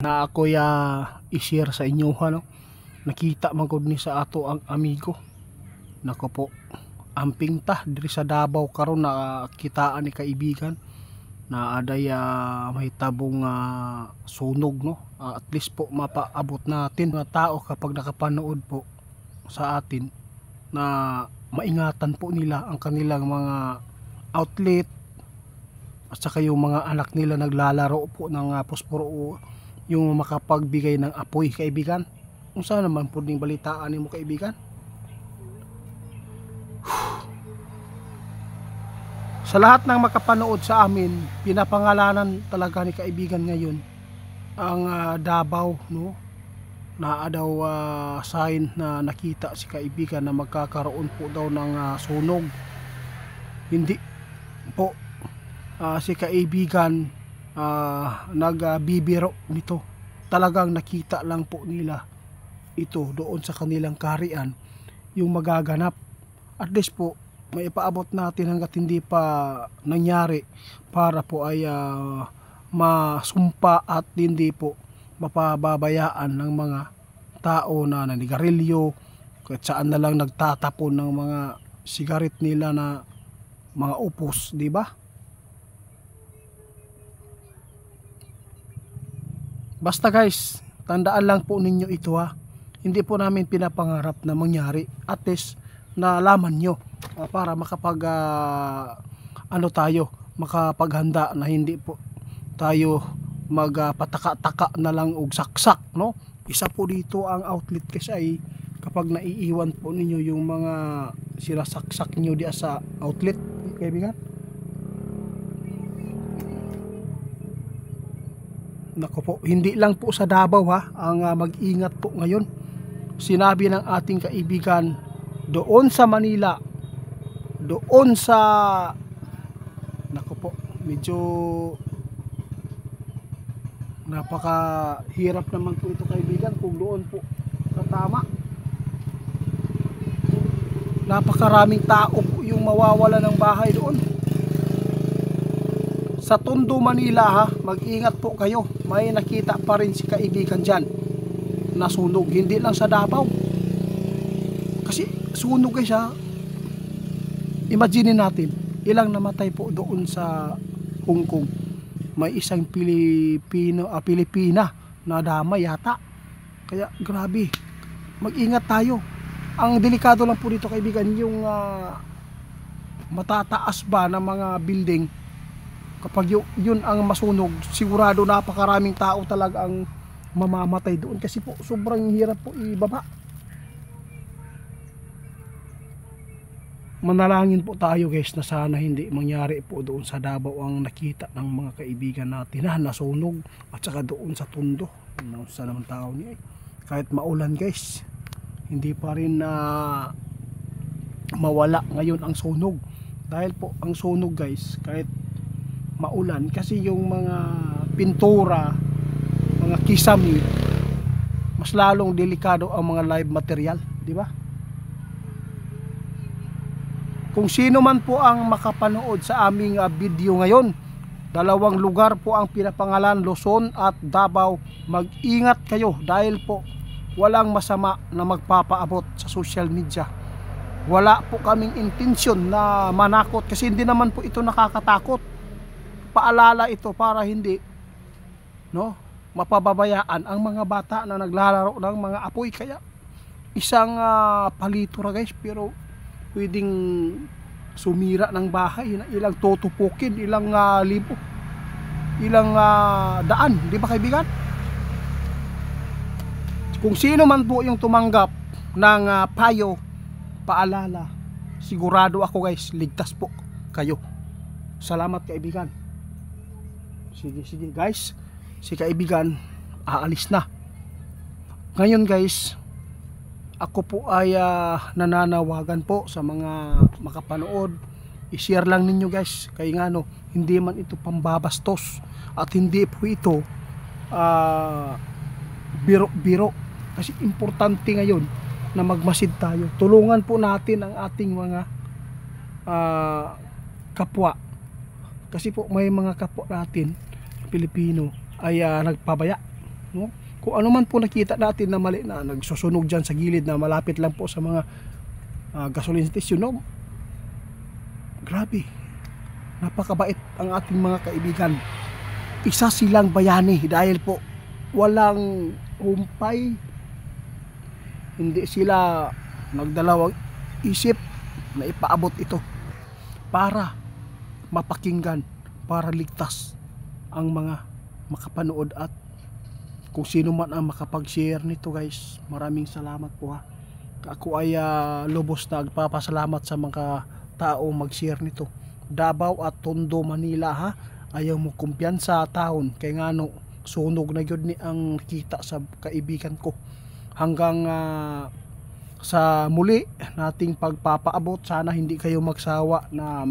na ako i-share sa inyo no. Nakita man gud ni sa ato ang amigo. Nako po, amping ta diri sa Davao karon na kitaan ni kaibigan na aday may tabong sunog no. At least po mapaabot natin mga tao kapag nakapanood po sa atin na maingatan po nila ang kanilang mga outlet at saka yung mga anak nila naglalaro po ng posporo, yung makapagbigay ng apoy kaibigan. Kung saan naman po ding balitaan ni mo kaibigan. Sa lahat ng makapanood sa amin, pinapangalanan talaga ni kaibigan ngayon ang Davao no, na daw sign na nakita si kaibigan na magkakaroon po daw ng sunog. Hindi po si kaibigan nagbibiro nito. Talagang nakita lang po nila ito doon sa kanilang kaharian yung magaganap. At least po may ipaabot natin hanggat hindi pa nangyari para po ay masumpa at hindi po mapababayaan ng mga tao na nanigarilyo kahit saan na lang nagtatapon ng mga sigaret nila na mga upos, di ba? Basta guys, tandaan lang po ninyo ito hindi po namin pinapangarap na mangyari, at least nalaman nyo para makapag tayo makapaghanda na hindi po tayo magpataka-taka na lang og saksak no. Isa po dito ang outlet kasi ay kapag naiiwan po ninyo yung mga sinasaksak nyo diya sa outlet kaibigan. Nako po, hindi lang po sa Davao ang mag-ingat po ngayon. Sinabi ng ating kaibigan doon sa Manila, doon sa nako po, medyo napakahirap naman po ito kaibigan kung doon po tama. Napakaraming tao po yung mawawala ng bahay doon. Sa Tondo, Manila mag-ingat po kayo. May nakita pa rin si kaibigan dyan na sunog, hindi lang sa Davao. Kasi sunog guys imagine natin ilang namatay po doon sa Hong Kong. May isang Pilipina na damay yata. Kaya grabe, mag-ingat tayo. Ang delikado lang po dito kaibigan yung matataas ba ng mga building. Kapag yun ang masunog, sigurado napakaraming tao talaga ang mamamatay doon kasi po sobrang hirap po ibaba. Manalangin po tayo guys na sana hindi mangyari po doon sa Davao ang nakita ng mga kaibigan natin na nasunog, at saka doon sa Tondo. Sa naman tao niya kahit maulan guys, hindi pa rin mawala ngayon ang sunog. Dahil po ang sunog guys, kahit maulan, kasi yung mga pintura, mga kisame, mas lalong delikado ang mga live material, di ba? Kung sino man po ang makapanood sa aming video ngayon, dalawang lugar po ang pinapangalan, Luzon at Davao. Mag-ingat kayo dahil po walang masama na magpapaabot sa social media. Wala po kaming intensyon na manakot kasi hindi naman po ito nakakatakot. Paalala ito para hindi mapababayaan ang mga bata na naglalaro ng mga apoy. Kaya isang palitura guys, pero pwedeng sumira ng bahay na ilang tutupukin, ilang libo, ilang daan, di ba kaibigan? Kung sino man po yung tumanggap ng payo, paalala, sigurado ako guys, ligtas po kayo. Salamat kaibigan. Sige guys, si kaibigan aalis na. Ngayon guys, ako po ay nananawagan po sa mga makapanood, i-share lang ninyo guys, kaya nga hindi man ito pambabastos at hindi po ito biro-biro, kasi importante ngayon na magmasid tayo. Tulungan po natin ang ating mga kapwa, kasi po may mga kapwa natin Pilipino ay nagpabaya no? Kung ano man po nakita natin na mali na nagsusunog dyan sa gilid na malapit lang po sa mga gasoline station, no? Grabe, napakabait ang ating mga kaibigan. Isa silang bayani dahil po walang humpay, hindi sila nagdalawang isip na ipaabot ito para mapakinggan, para ligtas ang mga makapanood. At kung sino man ang makapag-share nito guys, maraming salamat po ha. Ako ay lubos na nagpapasalamat sa mga tao mag-share nito. Davao at Tondo, Manila ha, ayaw mo kumpiyansa taon kay ngano sunog na yun ni ang kita sa kaibigan ko. Hanggang sa muli nating pagpapaabot, sana hindi kayo magsawa na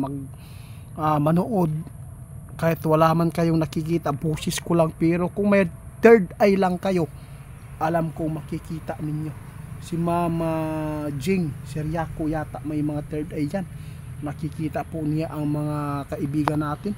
manood kahit wala man kayong nakikita, busis ko lang, pero kung may third eye lang kayo, alam kong makikita ninyo. Si Mama Jing Seriaco yata may mga third eye yan, nakikita po niya ang mga kaibigan natin.